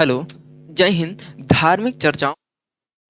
Hello, जय हिंद। धार्मिक चर्चाओं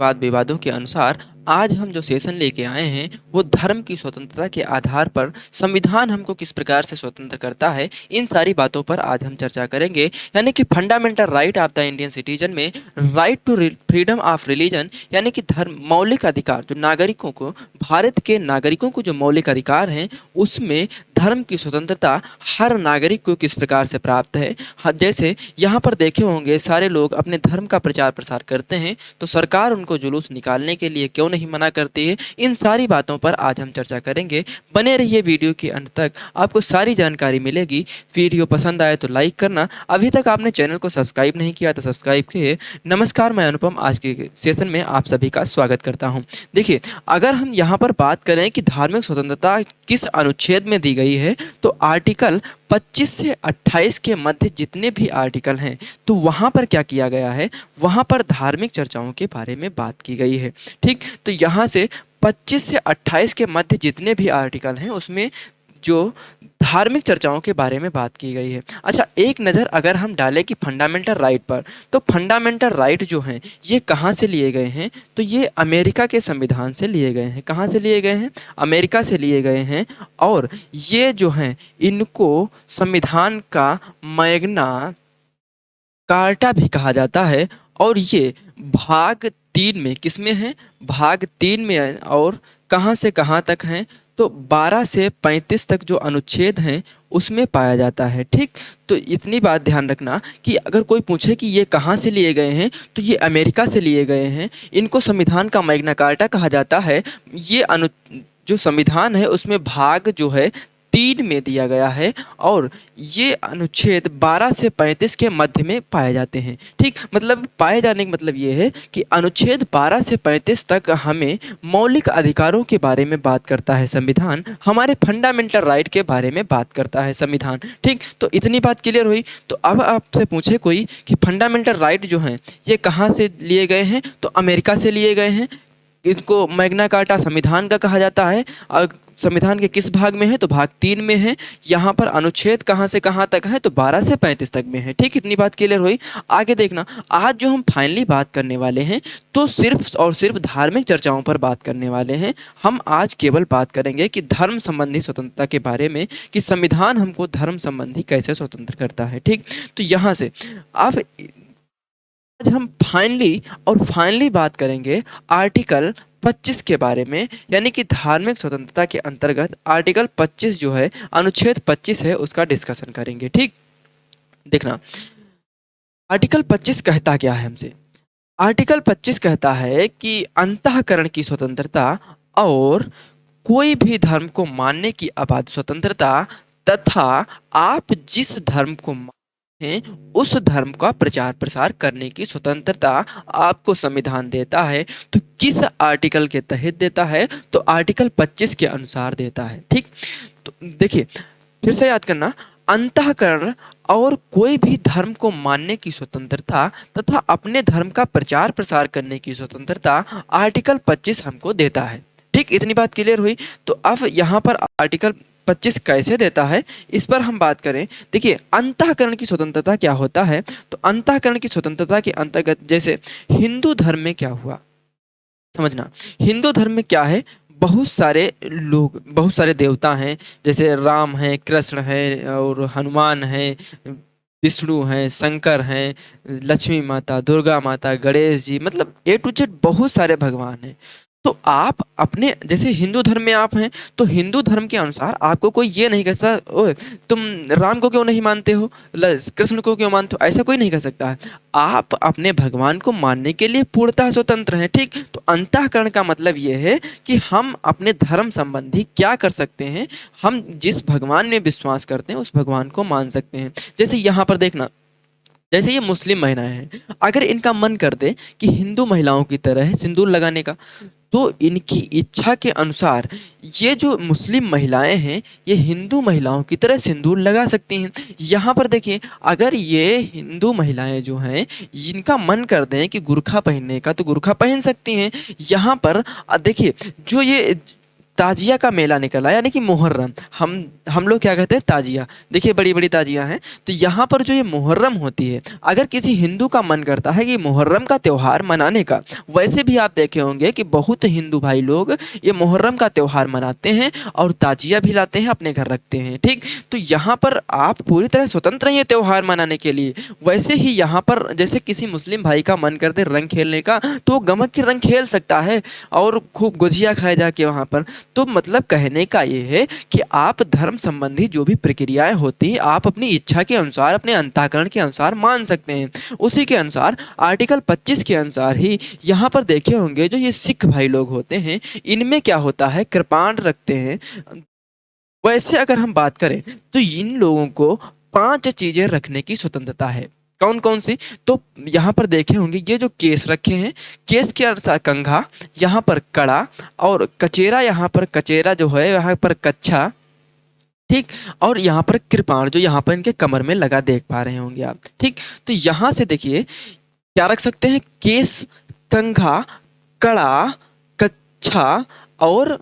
वाद विवादों के अनुसार आज हम जो सेशन लेके आए हैं वो धर्म की स्वतंत्रता के आधार पर संविधान हमको किस प्रकार से स्वतंत्र करता है, इन सारी बातों पर आज हम चर्चा करेंगे। यानी कि fundamental right of the Indian citizen में right to freedom of religion, यानी कि धर्म मौलिक अधिकार जो नागरिकों को, भारत के नागरिकों को जो मौलिक अधिकार हैं उसमें धर्म की स्वतंत्रता हर नागरिक को किस प्रकार से प्राप्त है। जैसे यहाँ पर देखे होंगे सारे लोग अपने धर्म का प्रचार प्रसार करते हैं तो सरकार उनको जुलूस निकालने के लिए क्यों नहीं मना करती है। इन सारी बातों पर आज हम चर्चा करेंगे। बने रहिए वीडियो के अंत तक, आपको सारी जानकारी मिलेगी। वीडियो पसंद आए तो लाइक करना, अभी तक आपने चैनल को सब्सक्राइब नहीं किया तो सब्सक्राइब किए। नमस्कार, मैं अनुपम आज के सेशन में आप सभी का स्वागत करता हूं। देखिए, अगर हम यहाँ पर बात करें कि धार्मिक स्वतंत्रता किस अनुच्छेद में दी गई है तो आर्टिकल 25 से 28 के मध्य जितने भी आर्टिकल हैं तो वहाँ पर क्या किया गया है, वहाँ पर धार्मिक चर्चाओं के बारे में बात की गई है। ठीक, तो यहाँ से 25 से 28 के मध्य जितने भी आर्टिकल हैं उसमें जो धार्मिक चर्चाओं के बारे में बात की गई है। अच्छा, एक नज़र अगर हम डालें कि फंडामेंटल राइट पर, तो फंडामेंटल राइट जो हैं ये कहाँ से लिए गए हैं, तो ये अमेरिका के संविधान से लिए गए हैं। कहाँ से लिए गए हैं? अमेरिका से लिए गए हैं। और ये जो हैं इनको संविधान का मैग्ना कार्टा भी कहा जाता है। और ये भाग 3 में, किस में है? भाग 3 में है। और कहाँ से कहाँ तक हैं? तो 12 से 35 तक जो अनुच्छेद हैं उसमें पाया जाता है। ठीक, तो इतनी बात ध्यान रखना कि अगर कोई पूछे कि ये कहाँ से लिए गए हैं तो ये अमेरिका से लिए गए हैं। इनको संविधान का मैग्ना कार्टा कहा जाता है। ये जो संविधान है उसमें भाग जो है 3 में दिया गया है और ये अनुच्छेद 12 से 35 के मध्य में पाए जाते हैं। ठीक, मतलब पाए जाने का मतलब ये है कि अनुच्छेद 12 से 35 तक हमें मौलिक अधिकारों के बारे में बात करता है संविधान, हमारे फंडामेंटल राइट के बारे में बात करता है संविधान। ठीक, तो इतनी बात क्लियर हुई। तो अब आपसे पूछे कोई कि फंडामेंटल राइट जो हैं ये कहाँ से लिए गए हैं, तो अमेरिका से लिए गए हैं। इनको मैग्ना कार्टा संविधान का कहा जाता है। और संविधान के किस भाग में है, तो भाग 3 में है। यहाँ पर अनुच्छेद कहाँ से कहाँ तक है, तो 12 से 35 तक में है। ठीक, इतनी बात क्लियर हुई। आगे देखना, आज जो हम फाइनली बात करने वाले हैं तो सिर्फ और सिर्फ धार्मिक चर्चाओं पर बात करने वाले हैं। हम आज केवल बात करेंगे कि धर्म संबंधी स्वतंत्रता के बारे में, कि संविधान हमको धर्म संबंधी कैसे स्वतंत्र करता है। ठीक, तो यहाँ से अब आज हम फाइनली बात करेंगे आर्टिकल 25 के बारे में, यानी कि धार्मिक स्वतंत्रता के अंतर्गत आर्टिकल 25 जो है, अनुच्छेद 25 है, उसका डिस्कशन करेंगे। ठीक, देखना आर्टिकल 25 कहता क्या है हमसे। आर्टिकल 25 कहता है कि अंतःकरण की स्वतंत्रता और कोई भी धर्म को मानने की अबाध स्वतंत्रता तथा आप जिस धर्म को हैं उस धर्म का प्रचार प्रसार करने की स्वतंत्रता आपको संविधान देता है। तो किस आर्टिकल के तहत देता है, तो आर्टिकल 25 के अनुसार देता है। ठीक, तो देखिए फिर से याद करना, अंतःकरण और कोई भी धर्म को मानने की स्वतंत्रता तथा अपने धर्म का प्रचार प्रसार करने की स्वतंत्रता आर्टिकल 25 हमको देता है। ठीक, इतनी बात क्लियर हुई। तो अब यहाँ पर आर्टिकल 25 कैसे देता है इस पर हम बात करें। देखिए, अंतःकरण की स्वतंत्रता क्या होता है, तो अंतःकरण की स्वतंत्रता के अंतर्गत जैसे हिंदू धर्म में क्या हुआ, समझना। हिंदू धर्म में क्या है, बहुत सारे लोग, बहुत सारे देवता हैं, जैसे राम हैं, कृष्ण हैं और हनुमान हैं, विष्णु हैं, शंकर हैं, लक्ष्मी माता, दुर्गा माता, गणेश जी, मतलब ए टू जेड बहुत सारे भगवान हैं। तो आप अपने जैसे हिंदू धर्म में आप हैं तो हिंदू धर्म के अनुसार आपको कोई ये नहीं कह सकता, ओए तुम राम को क्यों नहीं मानते हो, कृष्ण को क्यों मानते हो, ऐसा कोई नहीं कह सकता है। आप अपने भगवान को मानने के लिए पूर्णतः स्वतंत्र हैं। ठीक, तो अंतःकरण का मतलब ये है कि हम अपने धर्म संबंधी क्या कर सकते हैं, हम जिस भगवान में विश्वास करते हैं उस भगवान को मान सकते हैं। जैसे यहाँ पर देखना, जैसे ये मुस्लिम महिलाएं हैं, अगर इनका मन कर दे कि हिंदू महिलाओं की तरह सिंदूर लगाने का, तो इनकी इच्छा के अनुसार ये जो मुस्लिम महिलाएं हैं ये हिंदू महिलाओं की तरह सिंदूर लगा सकती हैं। यहाँ पर देखिए, अगर ये हिंदू महिलाएं जो हैं इनका मन कर दें कि गुरखा पहनने का तो गुरखा पहन सकती हैं। यहाँ पर देखिए, जो ये ताजिया का मेला निकला, यानी कि मुहर्रम। हम लोग क्या कहते हैं, ताजिया। देखिए बड़ी बड़ी ताजिया हैं। तो यहाँ पर जो ये मुहर्रम होती है, अगर किसी हिंदू का मन करता है कि मुहर्रम का त्यौहार मनाने का, वैसे भी आप देखे होंगे कि बहुत हिंदू भाई लोग ये मुहर्रम का त्यौहार मनाते हैं और ताजिया भी लाते हैं, अपने घर रखते हैं। ठीक, तो यहाँ पर आप पूरी तरह स्वतंत्र हैं ये त्यौहार मनाने के लिए। वैसे ही यहाँ पर जैसे किसी मुस्लिम भाई का मन करते रंग खेलने का, तो वो गमक के रंग खेल सकता है और खूब गुजिया खाए जाके वहाँ पर। तो मतलब कहने का ये है कि आप धर्म संबंधी जो भी प्रक्रियाएं होती हैं, आप अपनी इच्छा के अनुसार, अपने अंतःकरण के अनुसार मान सकते हैं। उसी के अनुसार आर्टिकल 25 के अनुसार ही यहाँ पर देखे होंगे जो ये सिख भाई लोग होते हैं, इनमें क्या होता है, कृपाण रखते हैं। वैसे अगर हम बात करें तो इन लोगों को 5 चीजें रखने की स्वतंत्रता है। कौन कौन सी? तो यहाँ पर देखे होंगे ये जो केस रखे हैं, केस के अनुसार कंघा, यहाँ पर कड़ा, और कचेरा, यहाँ पर कचेरा जो है यहाँ पर कच्छा, ठीक, और यहाँ पर कृपाण जो यहाँ पर इनके कमर में लगा देख पा रहे होंगे आप। ठीक, तो यहाँ से देखिए क्या रख सकते हैं, केस, कंघा, कड़ा, कच्छा और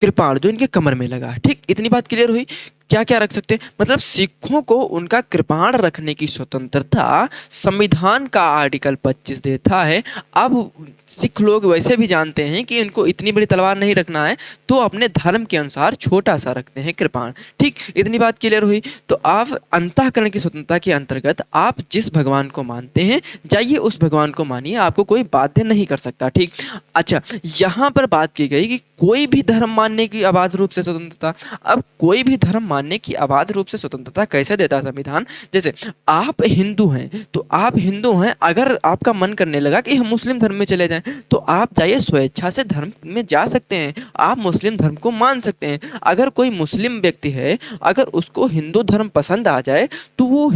कृपाण जो इनके कमर में लगा। ठीक, इतनी बात क्लियर हुई। क्या क्या रख सकते हैं, मतलब सिखों को उनका कृपाण रखने की स्वतंत्रता संविधान का आर्टिकल 25 देता है। अब सिख लोग वैसे भी जानते हैं कि इनको इतनी बड़ी तलवार नहीं रखना है, तो अपने धर्म के अनुसार छोटा सा रखते हैं कृपाण। ठीक, इतनी बात क्लियर हुई। तो आप अंतःकरण की स्वतंत्रता के अंतर्गत आप जिस भगवान को मानते हैं, जाइए उस भगवान को मानिए, आपको कोई बाध्य नहीं कर सकता। ठीक, अच्छा, यहाँ पर बात की गई कि कोई भी धर्म मानने की अबाध रूप से स्वतंत्रता। अब कोई भी धर्म मानने की अबाध रूप से स्वतंत्रता कैसे देता है संविधान? जैसे आप हिंदू हैं, तो आप हिंदू हैं, अगर आपका मन करने लगा कि हम मुस्लिम धर्म में चले जाएं, तो आप जाइए, स्वेच्छा से धर्म में जा सकते हैं, आप मुस्लिम धर्म को मान सकते हैं। अगर कोई मुस्लिम व्यक्ति है, अगर उसको हिंदू धर्म पसंद आ जाए, तो वो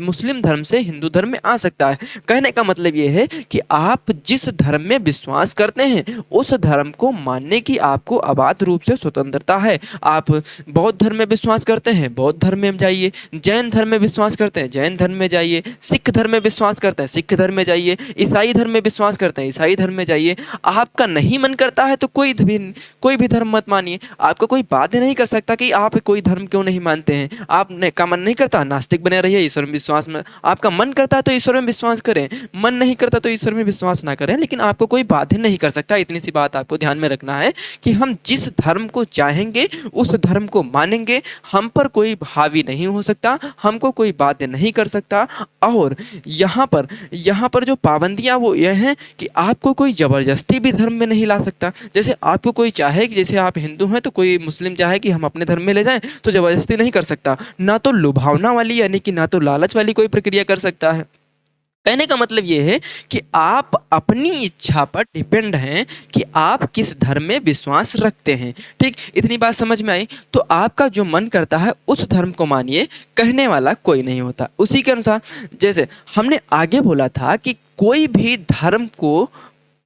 मुस्लिम धर्म से हिंदू धर्म में आ सकता है। कहने का मतलब ये है कि आप जिस धर्म में विश्वास करते हैं, उस धर्म को मानने की आपको अबाध रूप से स्वतंत्रता है। आप बौद्ध धर्म में विश्वास करते हैं, बौद्ध धर्म में जाइए। जैन धर्म में विश्वास करते हैं, जैन धर्म में जाइए। सिख धर्म में विश्वास करते हैं, सिख धर्म में जाइए। ईसाई धर्म में विश्वास करते हैं, ईसाई धर्म में जाइए। आपका नहीं मन करता है तो कोई भी धर्म मत मानिए। आपको कोई बाध्य नहीं कर सकता कि आप कोई धर्म क्यों नहीं मानते हैं। आपने का मन नहीं करता, नास्तिक बने रहिए, ईश्वर में विश्वास में। आपका मन करता है तो ईश्वर में विश्वास करें, मन नहीं करता तो ईश्वर में विश्वास ना करें, लेकिन आपको कोई बाध्य नहीं कर सकता। इतनी सी बात आपको ध्यान में रखना है कि हम जिस धर्म को चाहेंगे उस धर्म को मानेंगे, हम पर कोई हावी नहीं हो सकता, हमको कोई बाध्य नहीं कर सकता। और यहाँ पर जो पाबंदियां वो ये हैं कि आपको कोई जबरदस्ती भी धर्म में नहीं ला सकता। जैसे आपको कोई चाहे कि जैसे आप हिंदू हैं तो कोई मुस्लिम चाहे कि हम अपने धर्म में ले जाएं, तो जबरदस्ती नहीं कर सकता। ना तो लुभावना वाली यानी कि ना तो लालच वाली कोई प्रक्रिया कर सकता है। कहने का मतलब ये है कि आप अपनी इच्छा पर डिपेंड हैं कि आप किस धर्म में विश्वास रखते हैं। ठीक, इतनी बात समझ में आई। तो आपका जो मन करता है उस धर्म को मानिए, कहने वाला कोई नहीं होता। उसी के अनुसार जैसे हमने आगे बोला था कि कोई भी धर्म को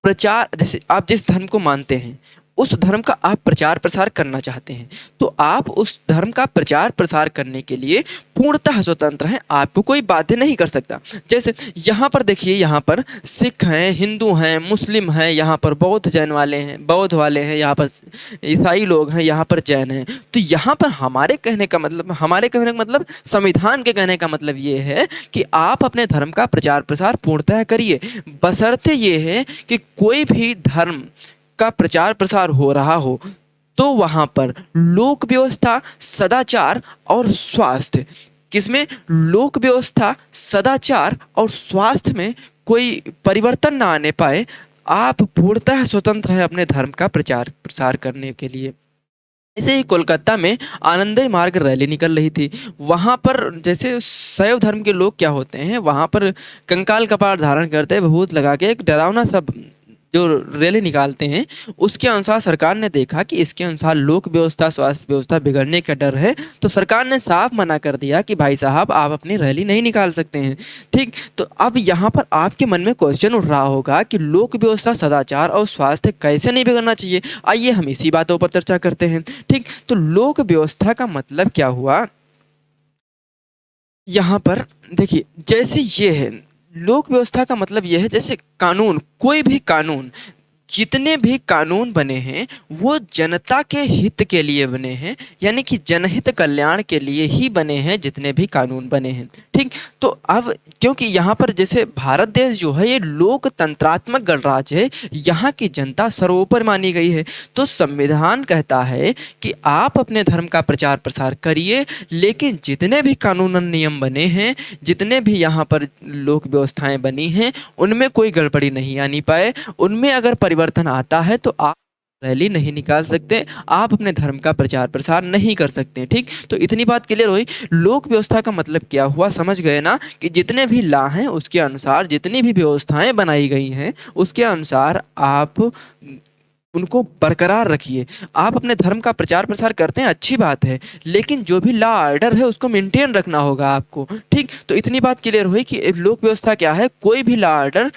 प्रचार, जैसे आप जिस धर्म को मानते हैं उस धर्म का आप प्रचार प्रसार करना चाहते हैं, तो आप उस धर्म का प्रचार प्रसार करने के लिए पूर्णतः स्वतंत्र हैं, आपको कोई बाध्य नहीं कर सकता। जैसे यहाँ पर देखिए, यहाँ पर सिख हैं, हिंदू हैं, मुस्लिम हैं, यहाँ पर बौद्ध जैन वाले हैं, बौद्ध वाले हैं, यहाँ पर ईसाई लोग हैं, यहाँ पर जैन हैं। तो यहाँ पर हमारे कहने का मतलब संविधान के कहने का मतलब ये है कि आप अपने धर्म का प्रचार प्रसार पूर्णतः करिए, बशर्ते ये है कि कोई भी धर्म का प्रचार प्रसार हो रहा हो तो वहां पर लोक व्यवस्था, सदाचार और स्वास्थ्य, किसमें? लोक व्यवस्था, सदाचार और स्वास्थ्य में कोई परिवर्तन ना आने पाए। आप पूर्णतः स्वतंत्र हैं अपने धर्म का प्रचार प्रसार करने के लिए। ऐसे ही कोलकाता में आनंद मार्ग रैली निकल रही थी। वहाँ पर जैसे शैव धर्म के लोग क्या होते हैं, वहाँ पर कंकाल कपाट धारण करते, भभूत लगा के एक डरावना सब जो रैली निकालते हैं, उसके अनुसार सरकार ने देखा कि इसके अनुसार लोक व्यवस्था, स्वास्थ्य व्यवस्था बिगड़ने का डर है, तो सरकार ने साफ मना कर दिया कि भाई साहब आप अपनी रैली नहीं निकाल सकते हैं। ठीक, तो अब यहाँ पर आपके मन में क्वेश्चन उठ रहा होगा कि लोक व्यवस्था, सदाचार और स्वास्थ्य कैसे नहीं बिगड़ना चाहिए। आइए हम इसी बातों पर चर्चा करते हैं। ठीक, तो लोक व्यवस्था का मतलब क्या हुआ, यहाँ पर देखिए, जैसे ये है लोक व्यवस्था का मतलब यह है, जैसे कानून, कोई भी कानून जितने भी कानून बने हैं वो जनता के हित के लिए बने हैं, यानी कि जनहित कल्याण के लिए ही बने हैं जितने भी कानून बने हैं। ठीक, तो अब क्योंकि यहाँ पर जैसे भारत देश जो है ये लोकतंत्रात्मक गणराज्य है, यहाँ की जनता सर्वोपरि मानी गई है। तो संविधान कहता है कि आप अपने धर्म का प्रचार प्रसार करिए, लेकिन जितने भी कानूनन नियम बने हैं, जितने भी यहाँ पर लोक व्यवस्थाएं बनी हैं, उनमें कोई गड़बड़ी नहीं आनी पाए। उनमें अगर परिवर्तन आता है तो आप रैली नहीं निकाल सकते, आप अपने धर्म का प्रचार प्रसार नहीं कर सकते। ठीक, तो इतनी बात क्लियर हुई। लोक व्यवस्था का मतलब क्या हुआ, समझ गए ना, कि जितने भी लॉ हैं उसके अनुसार, जितनी भी व्यवस्थाएं बनाई गई हैं उसके अनुसार आप उनको बरकरार रखिए। आप अपने धर्म का प्रचार प्रसार करते हैं, अच्छी बात है, लेकिन जो भी लॉ ऑर्डर है उसको मेंटेन रखना होगा आपको। ठीक, तो इतनी बात क्लियर हुई कि लोक व्यवस्था क्या है, कोई भी लॉ ऑर्डर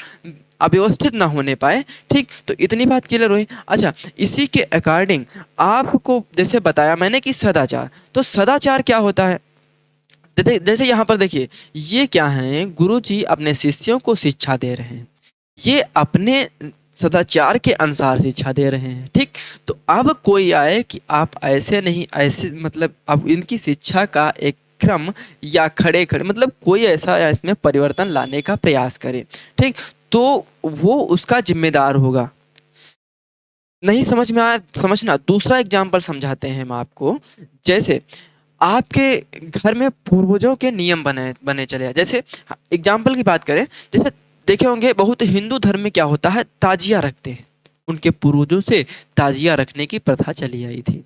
अव्यवस्थित ना होने पाए। ठीक, तो इतनी बात क्लियर हुई। अच्छा, इसी के अकॉर्डिंग आपको जैसे बताया मैंने कि सदाचार, तो सदाचार क्या होता है, जैसे यहाँ पर देखिए, ये क्या है, गुरु जी अपने शिष्यों को शिक्षा दे रहे हैं, ये अपने सदाचार के अनुसार शिक्षा दे रहे हैं। ठीक, तो अब कोई आए कि आप ऐसे नहीं ऐसे, मतलब अब इनकी शिक्षा का एक क्रम या खड़े खड़े मतलब कोई ऐसा इसमें परिवर्तन लाने का प्रयास करे, ठीक, तो वो उसका जिम्मेदार होगा। नहीं समझ में आया, समझना, दूसरा एग्जाम्पल समझाते हैं हम आपको। जैसे आपके घर में पूर्वजों के नियम बने बने चले हैं, जैसे एग्जाम्पल की बात करें, जैसे देखे होंगे बहुत हिंदू धर्म में क्या होता है, ताजिया रखते हैं, उनके पूर्वजों से ताजिया रखने की प्रथा चली आई थी।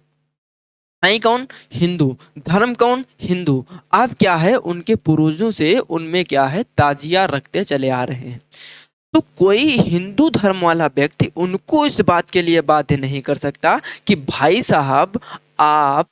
नहीं, कौन, हिंदू, धर्म कौन, हिंदू। अब क्या है, उनके पूर्वजों से उनमें क्या है, ताजिया रखते चले आ रहे हैं। तो कोई हिंदू धर्म वाला व्यक्ति उनको इस बात के लिए बाध्य नहीं कर सकता कि भाई साहब आप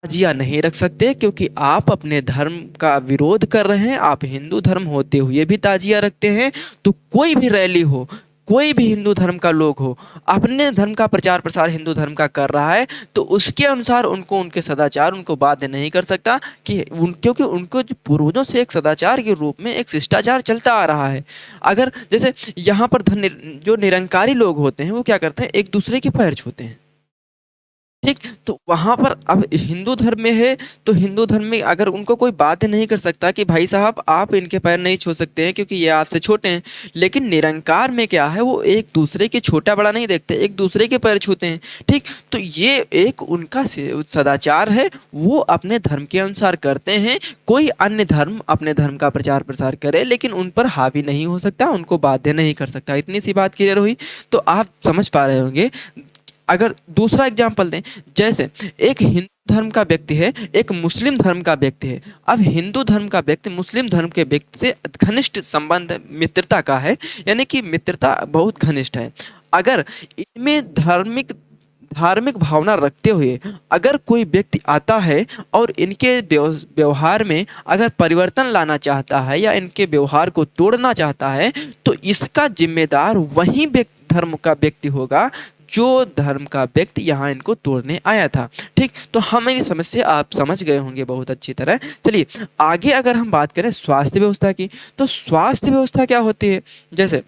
ताजिया नहीं रख सकते, क्योंकि आप अपने धर्म का विरोध कर रहे हैं, आप हिंदू धर्म होते हुए भी ताजिया रखते हैं। तो कोई भी रैली हो, कोई भी हिंदू धर्म का लोग हो, अपने धर्म का प्रचार प्रसार हिंदू धर्म का कर रहा है, तो उसके अनुसार उनको, उनके सदाचार उनको बाध्य नहीं कर सकता कि क्योंकि उनको पूर्वजों से एक सदाचार के रूप में एक शिष्टाचार चलता आ रहा है। अगर जैसे यहाँ पर जो निरंकारी लोग होते हैं वो क्या करते हैं, एक दूसरे के पैर छूते हैं। ठीक, तो वहां पर अब हिंदू धर्म में है, तो हिंदू धर्म में अगर उनको कोई बात नहीं कर सकता कि भाई साहब आप इनके पैर नहीं छू सकते हैं क्योंकि ये आपसे छोटे हैं। लेकिन निरंकार में क्या है, वो एक दूसरे के छोटा बड़ा नहीं देखते, एक दूसरे के पैर छूते हैं। ठीक, तो ये एक उनका सदाचार है, वो अपने धर्म के अनुसार करते हैं। कोई अन्य धर्म अपने धर्म का प्रचार प्रसार करे, लेकिन उन पर हावी नहीं हो सकता, उनको बाध्य नहीं कर सकता। इतनी सी बात क्लियर हुई, तो आप समझ पा रहे होंगे। अगर दूसरा एग्जाम्पल दें, जैसे एक हिंदू धर्म का व्यक्ति है, एक मुस्लिम धर्म का व्यक्ति है। अब हिंदू धर्म का व्यक्ति मुस्लिम धर्म के व्यक्ति से घनिष्ठ संबंध मित्रता का है, यानी कि मित्रता बहुत घनिष्ठ है। अगर इनमें धार्मिक भावना रखते हुए अगर कोई व्यक्ति आता है और इनके व्यवहार में अगर परिवर्तन लाना चाहता है या इनके व्यवहार को तोड़ना चाहता है, तो इसका जिम्मेदार वही धर्म का व्यक्ति होगा जो धर्म का व्यक्ति यहाँ इनको तोड़ने आया था। ठीक, तो हमारी समस्या आप समझ गए होंगे बहुत अच्छी तरह। चलिए आगे अगर हम बात करें स्वास्थ्य व्यवस्था की, तो स्वास्थ्य व्यवस्था क्या होती है, जैसे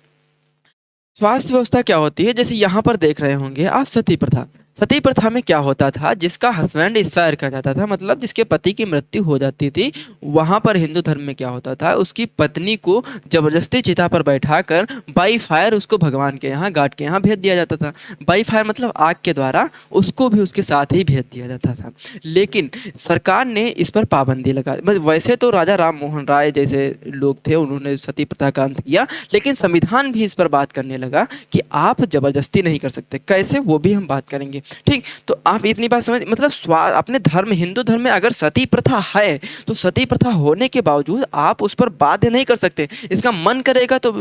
स्वास्थ्य व्यवस्था क्या होती है, जैसे यहाँ पर देख रहे होंगे आप सती प्रथा। सती प्रथा में क्या होता था, जिसका हस्बैंड एक्सपायर कर जाता था, मतलब जिसके पति की मृत्यु हो जाती थी, वहाँ पर हिंदू धर्म में क्या होता था, उसकी पत्नी को जबरदस्ती चिता पर बैठाकर बाई फायर उसको भगवान के यहाँ, गाड के यहाँ भेज दिया जाता था। बाई फायर मतलब आग के द्वारा उसको भी उसके साथ ही भेज दिया जाता था। लेकिन सरकार ने इस पर पाबंदी लगा, वैसे तो राजा राम मोहन राय जैसे लोग थे, उन्होंने सती प्रथा का अंत किया, लेकिन संविधान भी इस पर बात करने लगा कि आप जबरदस्ती नहीं कर सकते। कैसे, वो भी हम बात करेंगे। ठीक, तो आप इतनी बात समझ, मतलब अपने धर्म, हिंदू धर्म में अगर सती प्रथा है, तो सती प्रथा होने के बावजूद आप उस पर बाध्य नहीं कर सकते। इसका मन करेगा तो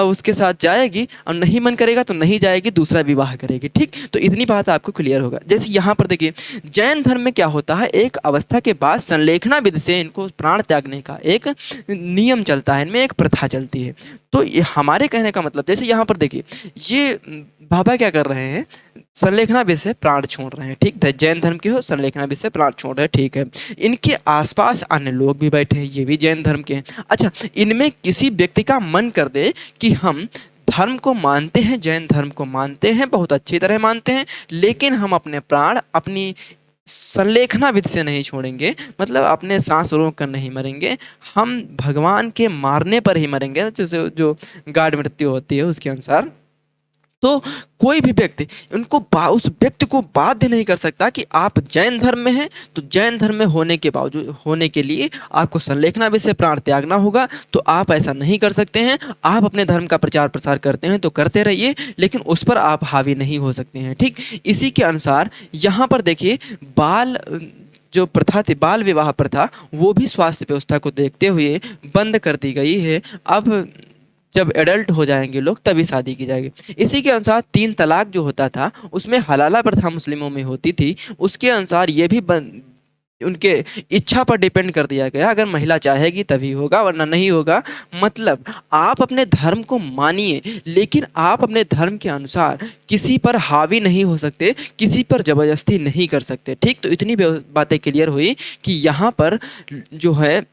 उसके साथ जाएगी, और नहीं मन करेगा तो नहीं जाएगी, दूसरा विवाह करेगी। ठीक, तो इतनी बात आपको क्लियर होगा। जैसे यहाँ पर देखिए, जैन धर्म में क्या होता है, एक अवस्था के बाद संलेखना विधि से इनको प्राण त्यागने का एक नियम चलता है, इनमें एक प्रथा चलती है। तो ये हमारे कहने का मतलब, जैसे यहाँ पर देखिए, ये बाबा क्या कर रहे हैं, संलेखना विधि से प्राण छोड़ रहे हैं। ठीक, जैन धर्म के हो, संलेखना विधि से प्राण छोड़ रहे हैं, ठीक है। इनके आसपास अन्य लोग भी बैठे हैं, ये भी जैन धर्म के हैं। अच्छा, इनमें किसी व्यक्ति का मन कर दे कि हम धर्म को मानते हैं, जैन धर्म को मानते हैं, बहुत अच्छी तरह मानते हैं, लेकिन हम अपने प्राण अपनी संलेखना विधि से नहीं छोड़ेंगे, मतलब अपने सांस रोक कर नहीं मरेंगे, हम भगवान के मारने पर ही मरेंगे, जो गाढ़ मृत्यु होती है उसके अनुसार। तो कोई भी व्यक्ति उस व्यक्ति को बाध्य नहीं कर सकता कि आप जैन धर्म में हैं तो जैन धर्म में होने के बावजूद होने के लिए आपको संलेखना विधि से प्राण त्यागना होगा, तो आप ऐसा नहीं कर सकते हैं। आप अपने धर्म का प्रचार प्रसार करते हैं तो करते रहिए, लेकिन उस पर आप हावी नहीं हो सकते हैं। ठीक इसी के अनुसार यहाँ पर देखिए, बाल जो प्रथा थी, बाल विवाह प्रथा, वो भी स्वास्थ्य व्यवस्था को देखते हुए बंद कर दी गई है। अब जब एडल्ट हो जाएंगे लोग तभी शादी की जाएगी। इसी के अनुसार 3 तलाक जो होता था उसमें हलाला प्रथा मुस्लिमों में होती थी, उसके अनुसार ये भी उनके इच्छा पर डिपेंड कर दिया गया, अगर महिला चाहेगी तभी होगा वरना नहीं होगा। मतलब आप अपने धर्म को मानिए, लेकिन आप अपने धर्म के अनुसार किसी पर हावी नहीं हो सकते, किसी पर जबरदस्ती नहीं कर सकते। ठीक, तो इतनी बातें क्लियर हुई कि यहाँ पर जो है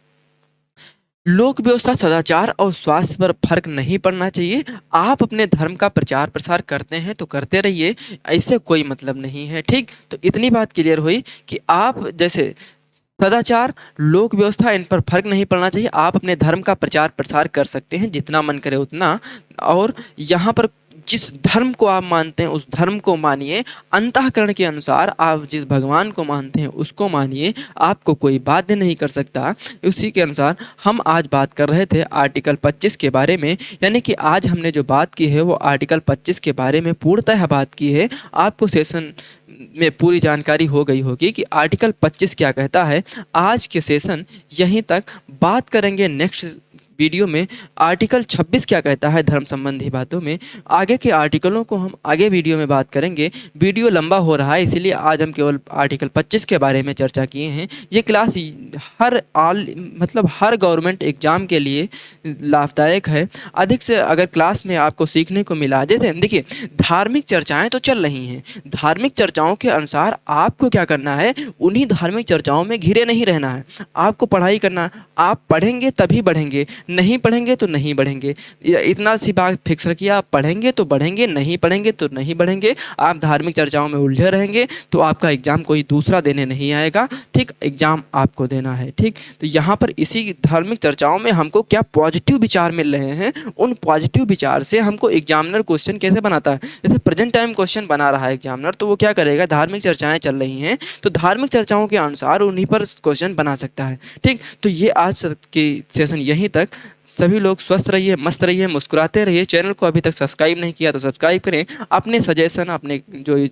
लोक व्यवस्था, सदाचार और स्वास्थ्य पर फर्क नहीं पड़ना चाहिए। आप अपने धर्म का प्रचार प्रसार करते हैं तो करते रहिए, ऐसे कोई मतलब नहीं है। ठीक, तो इतनी बात क्लियर हुई कि आप जैसे सदाचार, लोक व्यवस्था, इन पर फर्क नहीं पड़ना चाहिए। आप अपने धर्म का प्रचार प्रसार कर सकते हैं जितना मन करे उतना, और यहाँ पर जिस धर्म को आप मानते हैं उस धर्म को मानिए, अंतःकरण के अनुसार आप जिस भगवान को मानते हैं उसको मानिए, आपको कोई बाध्य नहीं कर सकता। उसी के अनुसार हम आज बात कर रहे थे आर्टिकल 25 के बारे में, यानी कि आज हमने जो बात की है वो आर्टिकल 25 के बारे में पूर्णतः बात की है। आपको सेशन में पूरी जानकारी हो गई होगी कि आर्टिकल 25 क्या कहता है। आज के सेशन यहीं तक, बात करेंगे नेक्स्ट वीडियो में आर्टिकल 26 क्या कहता है धर्म संबंधी बातों में। आगे के आर्टिकलों को हम आगे वीडियो में बात करेंगे। वीडियो लंबा हो रहा है इसलिए आज हम केवल आर्टिकल 25 के बारे में चर्चा किए हैं। ये क्लास हर गवर्नमेंट एग्जाम के लिए लाभदायक है। अधिक से अगर क्लास में आपको सीखने को मिला, जैसे देखिए धार्मिक चर्चाएँ तो चल रही हैं, धार्मिक चर्चाओं के अनुसार आपको क्या करना है, उन्हीं धार्मिक चर्चाओं में घिरे नहीं रहना है, आपको पढ़ाई करना। आप पढ़ेंगे तभी बढ़ेंगे, नहीं पढ़ेंगे तो नहीं बढ़ेंगे। इतना सी बात फिक्स रखिए, आप पढ़ेंगे तो बढ़ेंगे, नहीं पढ़ेंगे तो नहीं बढ़ेंगे। आप धार्मिक चर्चाओं में उलझे रहेंगे तो आपका एग्जाम कोई दूसरा देने नहीं आएगा। ठीक, एग्जाम आपको देना है। ठीक, तो यहाँ पर इसी धार्मिक चर्चाओं में हमको क्या पॉजिटिव विचार मिल रहे हैं, उन पॉजिटिव विचार से हमको एग्जामिनर क्वेश्चन कैसे बनाता है। जैसे प्रेजेंट टाइम क्वेश्चन बना रहा है एग्जामिनर, तो वो क्या करेगा, धार्मिक चर्चाएं चल रही हैं तो धार्मिक चर्चाओं के अनुसार उन्हीं पर क्वेश्चन बना सकता है। ठीक, तो ये आज की सेशन यहीं तक। सभी लोग स्वस्थ रहिए, मस्त रहिए, मुस्कुराते रहिए। चैनल को अभी तक सब्सक्राइब नहीं किया तो सब्सक्राइब करें। अपने सजेशन, अपने जो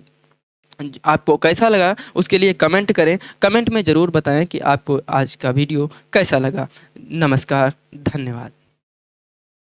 आपको कैसा लगा उसके लिए कमेंट करें। कमेंट में ज़रूर बताएं कि आपको आज का वीडियो कैसा लगा। नमस्कार, धन्यवाद।